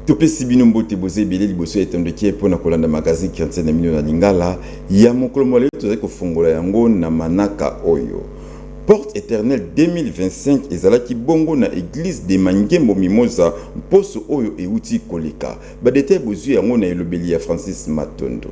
Topesi bino mbote boze belé liboso etondeki mpona kolanda magazine 45 millions na lingala ya mokolo mole tozali kofungola yango na manaka oyo. Porte éternelle 2025 ezalaki bongo na église de Mangembo Mimosa mposo oyo euti koleka. Badete bozu yango na elobeli ya Francis Matondo.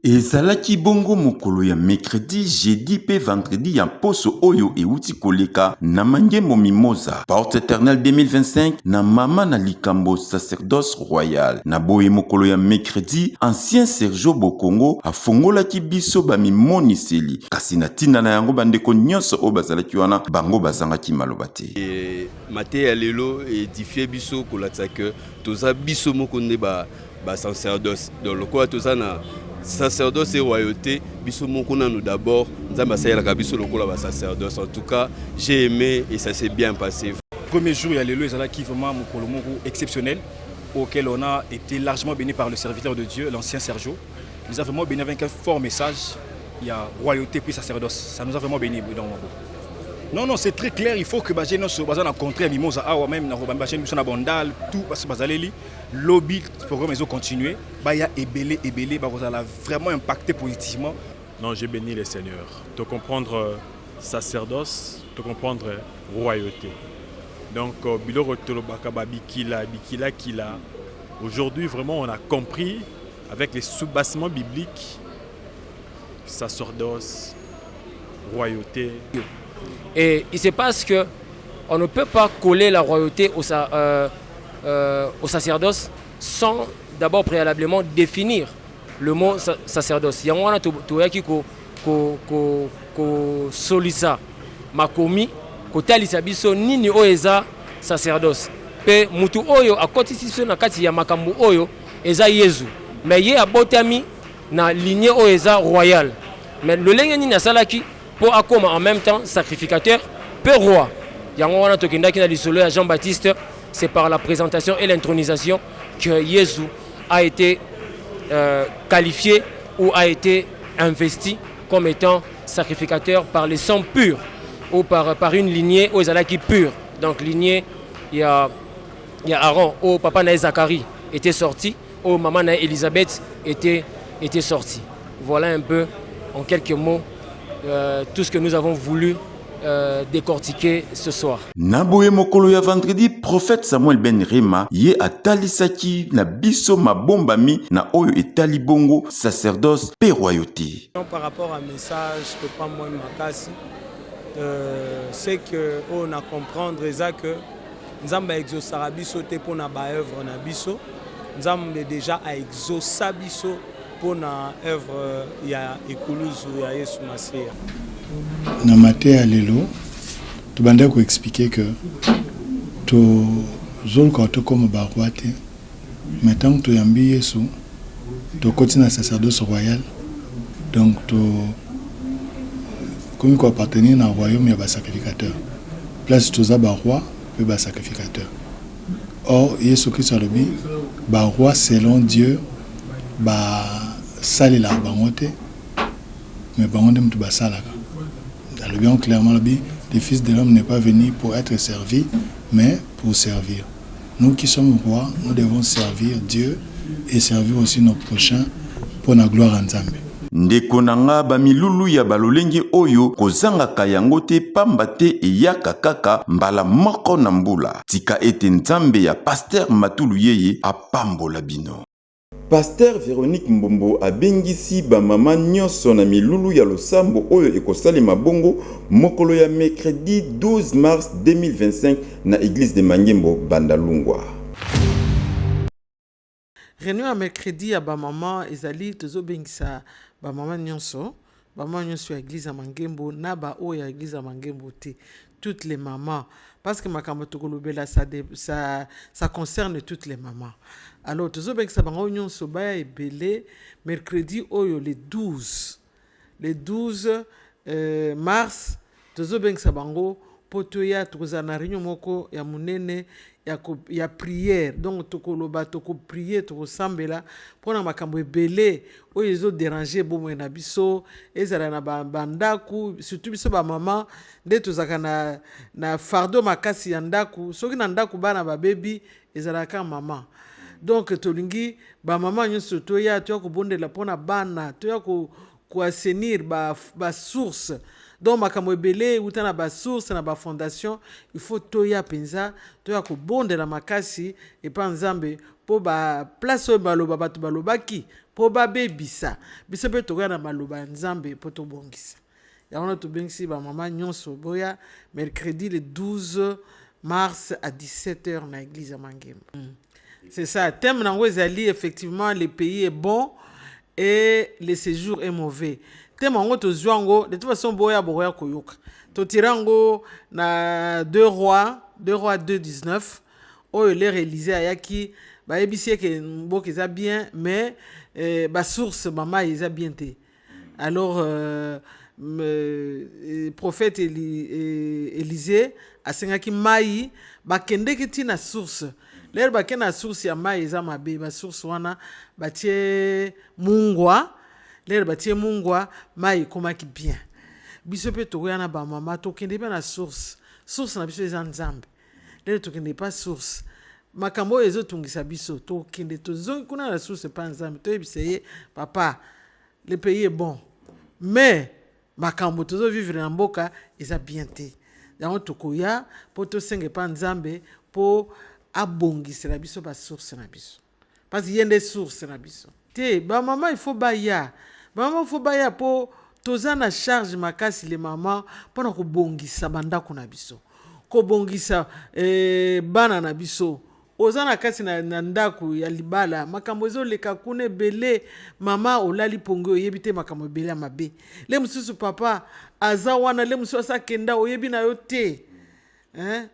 Ezalaki bongo mokolo ya mercredi, jeudi pe vendredi ya mposo oyo euti koleka na Mangembo Mimosa. Porte éternelle 2025 na mama na likambo sacerdoce royal. Na boye mokolo ya mercredi, ancien Sergio Bokongo afongolaki biso bamimoniseli. Kasi na tinda na yango bandeko nyonso oyo bazalaki wana bango bazangaki maloba te. Mate ya lelo édifié biso kolatsa que toza biso moko nde ba sacerdoce. Donc lokola toza na sacerdoce et royauté, biso moko nanu d'abord, nzamba sayelaka biso lokola ba sacerdoce. En tout cas, j'ai aimé et ça s'est bien passé. Premier jour, il y a le ezalaki vraiment mokolo moko exceptionnel auquel on a été largement béni par le serviteur de Dieu, l'ancien Sergio. Il nous a vraiment béni avec un fort message. Il y a royauté puis sacerdoce. Ça nous a vraiment béni dans Non, non, c'est très clair. Il faut que Bajé nous rencontre à Mimosa, même Bajé nous na Bandal, tout parce que Bazaleli, lobby, le programme ils ont continué. Baya ébélé, ça a vraiment impacté positivement. Non, j'ai béni le Seigneur. De comprendre sacerdoce, de comprendre royauté. Donc, Biloro Tolobakaba Bikila. Aujourd'hui, vraiment, on a compris avec les soubassements bibliques, sacerdoce, royauté. Et il se passe que on ne peut pas coller la royauté au sacerdoce sans d'abord préalablement définir le mot sacerdoce. Il y a un qui solisa makomi kotalisa biso nini oeza sacerdoce. Pe mutu oyo akotisi na kati ya makambu oyo eza Yesu. Mais ye abotami na lignée oeza royale. Mais le lenge nini asalaki pour akoma en même temps sacrificateur peu roi. Yango wana tokendaki na lisolo ya Jean-Baptiste, c'est par la présentation et l'intronisation que Jésus a été qualifié ou a été investi comme étant sacrificateur par les sangs purs ou par une lignée aux alaki pure. Donc lignée, il y a Aaron, au papa na Zacharie était sorti, au maman na Élisabeth était sorti. Voilà un peu en quelques mots tout ce que nous avons voulu décortiquer ce soir. Naboye mokolo ya vendredi, prophète Samuel Ben Rema ye atalisaki na biso mabombami na oyo etali bongo sacerdoce pe royauté. Par rapport à message que pas moi makasi, c'est que on a comprendre ça que Nzamba exaucera biso te pour na ba œuvre na biso, Nzamba déjà a exaucé biso pour na œuvre ya ekuluzu ya Yesu Masia. Na maté à lelo, tu bandais ko expliquer que to zone quand comme baroite, maintenant tu yambi Yesu, to continue na sacerdoce royal, donc to comme quoi appartenir na royaume ya ba sacrificateur. Place to za ba roi pe ba sacrificateur. Or Yesu Christ a dit ba roi selon Dieu ba sali la bangote mais bangote mtu ba salaka. Dans le bien clairement le fils de l'homme n'est pas venu pour être servi mais pour servir. Nous qui sommes rois, nous devons servir Dieu et servir aussi nos prochains pour la gloire en Nzambe. Ndeko nanga bamilulu ya balolenge oyo kozangaka yango te pamba te eyaka kaka mbala moko na mbula. Tika ete Nzambe ya Pasteur Matulu yeye apambola bino. Pasteur Véronique Mbombo abengisi ba mama nyonso na milulu ya losambo oyo ekosali mabongo mokolo ya mercredi 12 mars 2025 na église de Mangembo Bandalungwa. Réunion à mercredi à ba mama ezali tozobengisa ba mama nyonso ya église à Mangembo na ba oyo ya église à Mangembo te, toutes les mamans parce que makambo tokolobela ça concerne toutes les mamans. Alors tozobengisa bango nyonso baya ebele mercredi oyo le 12 mars tozobengisa bango po toya tokozala na réunion moko ya monene ya prière. Donc tokoloba tokoprier tokosambela mpona makambo ebele oyo ezoderange bomoi na biso ezala na bandako surtout biso bamama nde tozalaka na fardeau makasi ya ndako. Soki na ndako bana babebi ezalaka mama. Donc tolingi bamama nyonso toya kobondela mpona bana toya koassainir basource. Donc makambo ebele uta na basource na bafondation il faut toya penza toya kobondela makasi epa nzambe po place oyo baloba bato balobaki po babebisa biso mpe tokoya na maloba ya nzambe po tobongisa. Yango tobengisi bamama nyonso boya mercredi le 12 mars à 17h na église ya Mangema. C'est ça, thème nango ezali effectivement le pays est bon et le séjour est mauvais. Thème nango tozwango de toute façon boya koyoka. Totirango na 2 rois 2:19 oyo l'ère Élysée ayaki ba ebisi ke mboka eza bien mais ba source mama eza bien te. Alors prophète Élysée asengaki mai bakendeki tina source. Lero bakena source ya mai eza mabe ba source wana batie mungwa. Lero batie mungwa mai komaki bien. Biso pe tokoya na ba mama tokende pe na source na biso eza nzambe. Lero tokende pa source makambo ezotungisa biso tokende tozongi kuna na source pa nzambe toyebiseye papa le pays est bon mais makambo tozo vivre na mboka eza bien te. Yango tokoya po tosenge pa nzambe po abongisela biso ba source na biso parce qu'il y a des sources na biso te ba mama il faut baya po toza na charge makasi le mama pona ko bongisa bandako na biso ko bongisa bana na biso oza na kasi na ndako ya libala makambo ezoleka kuna ebele mama olali pongo oyebi te makambo ebele ya mabe le mususu papa aza wana le mususu asakenda oyebi na yo te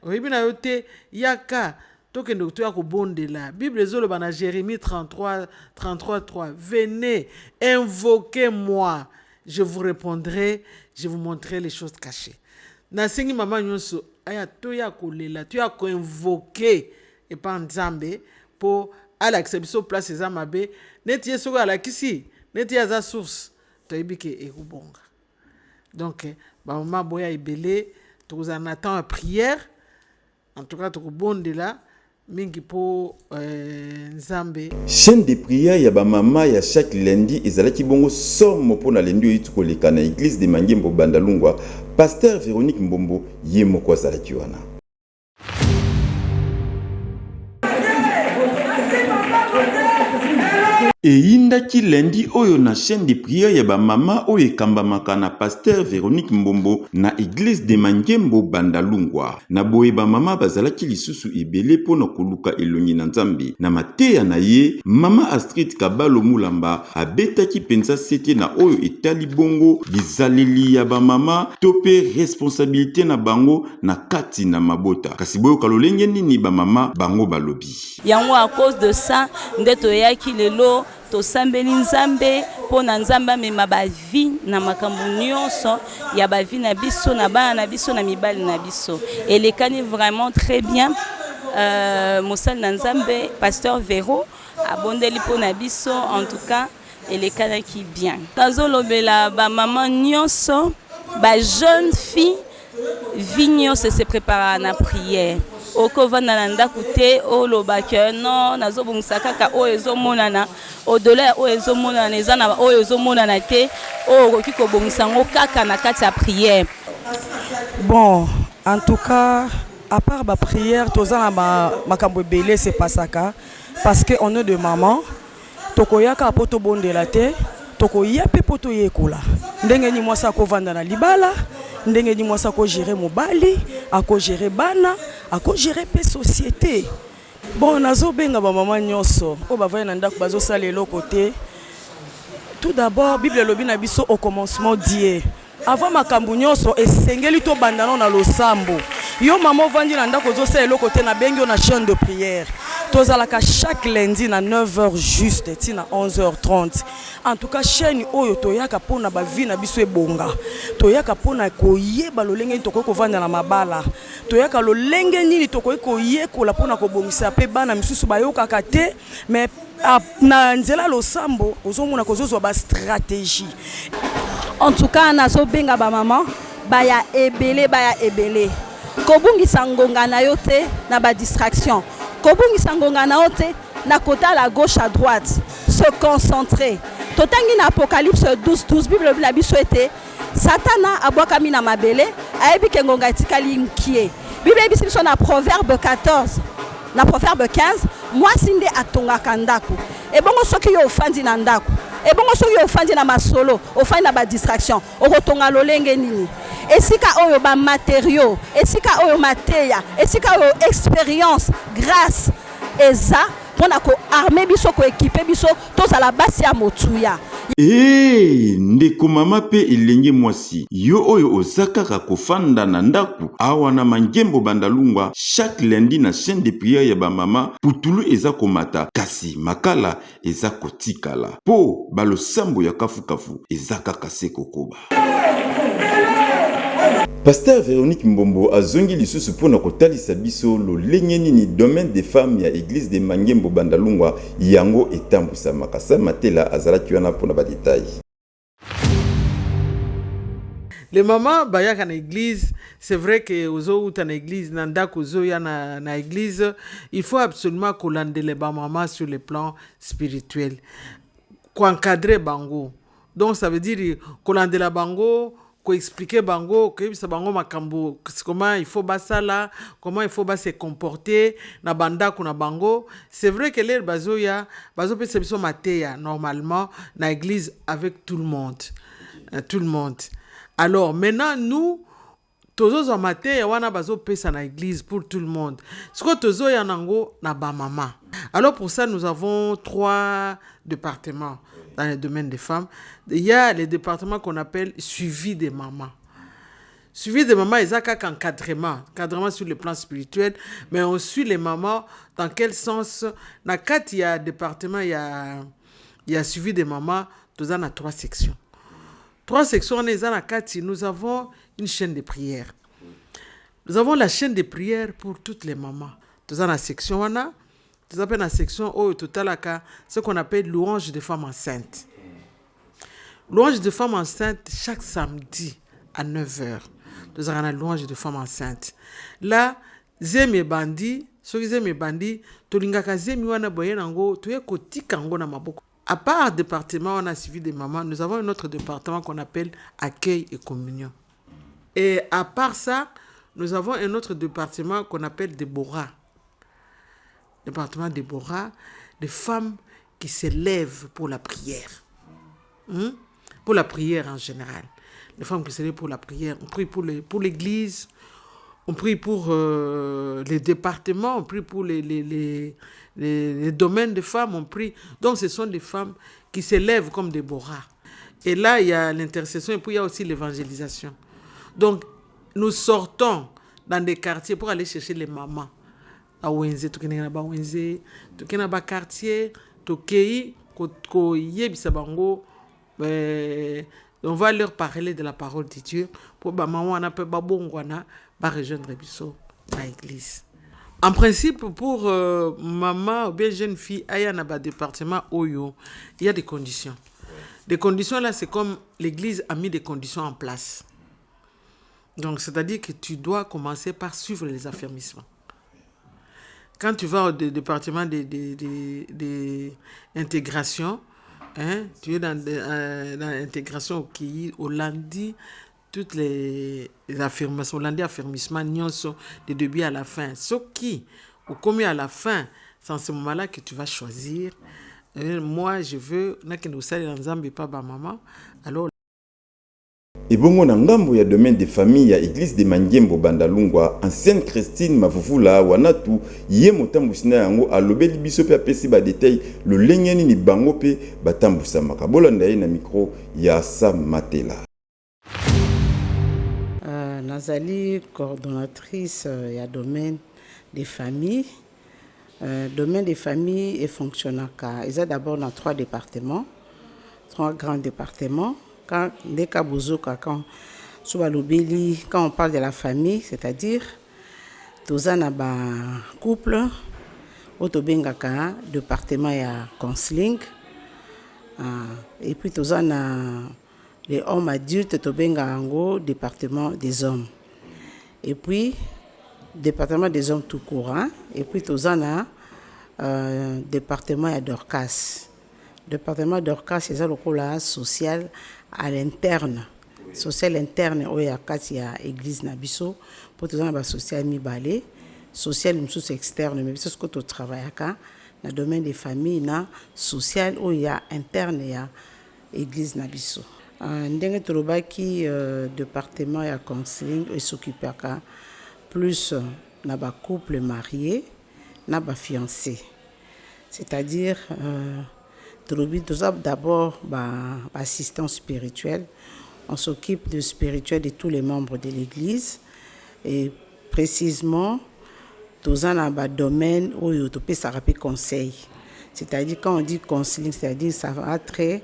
oyebi na yo te yaka tokende toya kobondela. Bible ezoloba na Jérémie 33:3 venez invoquez-moi je vous répondrai je vous montrerai les choses cachées. Na sengi mama nyonso aya toya kolela toya ko invoquer et pas nzambe po alakisa biso place eza mabe neti yeso alakisi neti aza source toyebi ke ekubonga. Donc ba mama boya ebele toza na temps à prière en tout cas tokobondela mingi po nzambe. Chaîne de prière ya ba mama ya chaque lundi ezalaki bongo somo pona lundi oyo tukoleka na église de Mangembo Bandalungwa. Pasteur Véronique Mbombo ye moko azalaki wana. eyindaki lundi oyo na chaîne de prière ya ba mama oyo ekambamaka na pasteur Véronique Mbombo na église de Mangembo Bandalungwa. Na boye ba mama bazalaki lisusu ebele pona koluka elongi na nzambe. Na mateya na ye mama Astrid Kabalo Mulamba abetaki pensa sete na oyo etali bongo bizaleli ya ba mama tope responsabilité na bango na kati na mabota. Kasi boyo kalolenge nini ba mama bango balobi. Yango à cause de ça ndeto yaki lelo to sambeli nzambe pona nzambe amema ba vie na makambo nyonso ya ba vie na biso na bana na biso na mibali na biso. Elekani vraiment très bien mosali na nzambe pasteur Véro abondeli pona biso en tout cas elekana ki bien. Kazolobela ba maman nyonso ba jeune fille vie nyonso se prépare na prière. Oko vanda na ndaku te olobaka non nazobongisa kaka oyo ezomonana au-delà oyo ezomonana eza na oyo ezomonana te okoki kobongisa ngo kaka na kati ya prière. Bon, en tout cas, à part la prière, toza na makambo belé c'est pas ça parce que on est de maman, tokoyaka poto bondela te, tokoya pe poto yekola. Ndenge ni mwasa ko vanda na libala, ndenge ni mwasa ko gérer mobali, ako gérer bana, ako gérer pe société. Bon, nazo benga ba maman nyonso, o ba vaya na ndako bazo sala eloko te. Tout d'abord, Bible lobi na biso au commencement Dieu. Avant makambo nyonso esengeli to bandana na losambo. Yo maman vandi na ndako zo sala eloko te na bengi na chaîne de prière. tozalaka chaque lundi na 9h juste tina 11h30. En tout cas chaîne oyo toyaka pona ba vie na biso ebonga, toyaka pona koyeba lolenge tokoki kovanda na mabala, toyaka lolenge nini tokoki koyekola pona kobongisa pe bana misusu bayokaka te, mais na nzela losambo ozomona kozozwa ba stratégie. En tout cas nazobenga ba maman baya ebele kobungisa ngonga na yo te na ba distraction, kobungisa ngonga na yo te na kota la gauche à droite, se concentrer. Totangi na Apocalypse 12:12 Bible la biso ete Satana abwakami na mabele ayebi ke ngonga etikali nkie. Bible biso na Proverbe 14 na Proverbe 15 mwasi nde atongaka ndako. Ebongo soki yo ofandi na ndako, ebongo soki yo ofandi na masolo, ofandi na ba distraction, okotonga lolenge nini? Esika oyo ba matériaux, esika oyo mateya, esika oyo expérience, grâce eza pona ko armer biso ko équiper biso tozala basi ya motuya. Ndeko mama pe elenge mwasi yo oyo ozakaka kofanda na ndaku awa na mangembo bandalungwa chaque lundi na chaîne de prière ya ba mama putulu eza komata kasi makala eza kotikala po balosambo ya kafukafu eza kaka se kokoba. Pasteur Véronique Mbombo azongi lisusu pona kotalisa biso lolenge nini domaine des femmes ya église de Mangembo Bandalungwa yango etambusa makasa matela azalaki wana pona ba détails. Les mamans bayaka na église, c'est vrai que ozo uta na église nanda kozo ya na église, il faut absolument kolandele ba maman sur le plan spirituel. Ko encadrer bango. Donc ça veut dire kolandela bango ko expliquer bango que ça bango makambo comment il faut basala, comment il faut se comporter na banda kuna bango. C'est vrai que les bazoya bazo pe sebiso mateya normalement na église avec tout le monde. Tout le monde. Alors maintenant nous tozo za mateya wana bazo pesa na église pour tout le monde. Ce que tozo ya nango na ba mama. Alors pour ça nous avons 3 départements dans le domaine des femmes. Il y a les départements qu'on appelle suivi des mamans. Suivi des mamans, ils ont qu'un encadrement sur le plan spirituel, mais on suit les mamans dans quel sens. Dans 4 départements, il y a suivi des mamans, nous avons 3 sections. 3 sections, nous avons une chaîne de prière. Nous avons la chaîne de prière pour toutes les mamans. Nous avons la section, nous avons la section ce qu'on appelle louange de femmes enceintes. Louange de femmes enceintes, chaque samedi à 9h. Nous avons la louange de femmes enceintes. Là, zemi bandi, tolingaka zemi wana boyenango, toye kotika ngo na maboko. À part département, on a suivi des mamans, nous avons un autre département qu'on appelle accueil et communion. Et à part ça, nous avons un autre département qu'on appelle Déborah. Département Déborah, des femmes qui s'élèvent pour la prière. Pour la prière en général. Les femmes qui s'élèvent pour la prière. On prie pour l'église, on prie pour les départements, on prie pour les domaines de femmes, on prie. Donc ce sont des femmes qui s'élèvent comme Déborah. Et là, il y a l'intercession et puis il y a aussi l'évangélisation. Donc nous sortons dans des quartiers pour aller chercher les mamans. À Wenze, tukena ba quartier, tokei ko yebisa bango, on va leur parler de la parole de Dieu pour ba maman wana pe ba bongwana ba rejoindre biso à l'église. En principe pour maman ou bien jeune fille aya na ba département oyo, il y a des conditions. Des conditions là, c'est comme l'église a mis des conditions en place. Donc c'est-à-dire que tu dois commencer par suivre les affermissements. Quand tu vas au département d'intégration, tu es dans l'intégration au Kii, au lundi, toutes les affirmations, au lundi affirmissement, de début à la fin. Ce qui, au commis à la fin, c'est en ce moment-là que tu vas choisir. Moi, je veux, alors, et bongo na ngambo ya domaine de famille ya église de Mangembo Bandalungwa ancienne Christine Mavuvula wanatu ye motambusina yango alobeli biso pe apesi ba détail le lengeni ni bango pe batambusa makabola ndaye na micro ya Sam Matela. Nazali coordonnatrice ya domaine des familles Domaine des familles et fonctionnant. Ils ont d'abord dans 3 départements, 3 grands départements. Quand on parle de la famille, c'est-à-dire tous un couple, autobengaka département ya counseling, et puis tous un les hommes adultes tobengango département des hommes, et puis département des hommes tout courant, et puis tous un département ya Dorcas. Département Dorcas c'est ça le cola social à l'interne, social interne où il y a 4 église na biso pour tous un social mi balé social sous externe mais c'est ce que tu travailles dans le domaine des familles na social où il y a interne il y a église na biso ndenge tolobaki département ya counseling et s'occuper plus na ba couple marié na ba fiancé, c'est-à-dire d'abord assistance spirituelle. On s'occupe de spirituel de tous les membres de l'église et précisément dans un domaine où il y a un conseil. C'est-à-dire quand on dit conseil, c'est-à-dire ça va très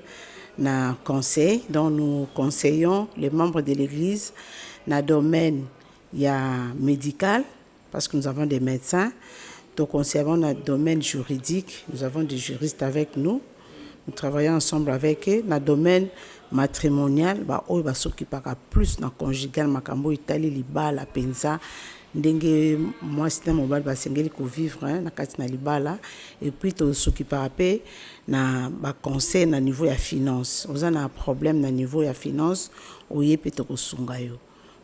dans conseil dont nous conseillons les membres de l'église. Dans le domaine il y a médical parce que nous avons des médecins. Donc on dans le domaine juridique, nous avons des juristes avec nous. Nous travaillons ensemble avec eux. Dans le domaine matrimonial, on va s'occuper plus dans le conjugal, makambo Italie, libala, penza, ndenge moi c'est mon bal basengeli ko vivre na kati na libala, et puis to s'occuper après na ba conseil na niveau ya finance. On a un problème na niveau ya finance, oye pe to ko sunga yo.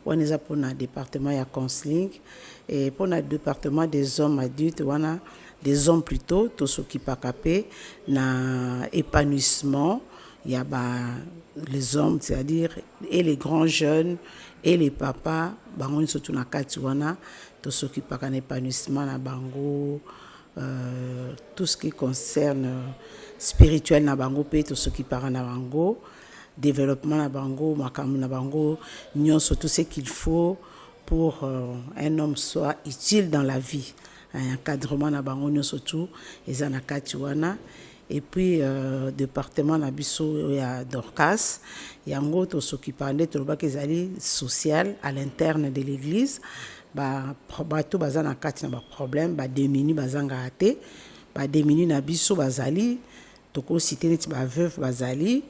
On est pour le département ya counseling et pour le département des hommes adultes, on a des hommes plutôt, tout ce qui pas capé na épanouissement, il y a les hommes, c'est-à-dire et les grands jeunes et les papas, on surtout na katiwana, tout ce qui pas épanouissement na bango, tout ce qui concerne spirituel na bango pe tout ce qui part na bango, développement na bango, makamu na bango, nyonso tout ce qu'il faut pour un homme soit utile dans la vie. Un encadrement na bango nyonso tout eza na kati wana, et puis département na biso ya Dorcas yango to s'occuper de tout ba kezali social à l'interne de l'église, bato baza na kati na ba problème ba démuni bazanga ate ba démuni na biso bazali toko citer net ba veuve bazali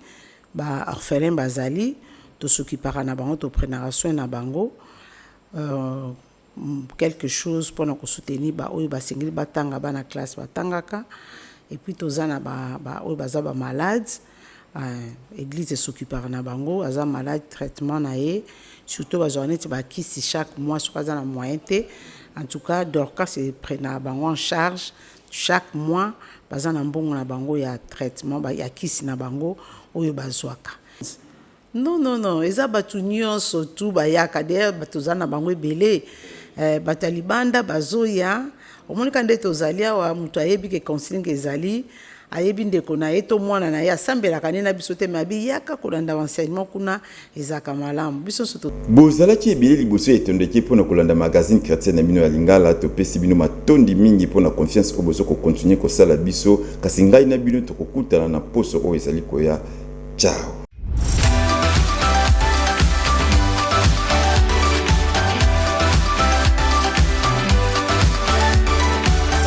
ba orphelin bazali to s'occuper na bango to prendre soin na bango quelque chose pour nous soutenir oyo basengeli batanga bana classe batangaka, et puis tozana oyo baza ba malade église s'occuper na bango aza malade traitement na ye surtout ba journée ba kisi chaque mois soit na moyen te, en tout cas Dorcas c'est prendre bango en charge chaque mois baza na mbongo na bango ya traitement ya kisi na bango oyo bazwaka. Non eza batu nyonso tout bayaka d'ailleurs batozana bango ebele batalibanda bazoya omonika nde tozali awa mutu ayebi ke counseling ezali ayebi ndeko na ye to mwana na ye asambelaka nde na biso te me abiyaka kolanda enseignement kuna ezaka malamu biso soto bozalaki ebele liboso etondeki mpona kolanda magazine chrétien na bino ya lingala topesi bino matondi mingi mpona confiance oyo bozo kokontinue kosala biso kasi ngai na bino tokokutana na poso oyo ezali koya. Ciao.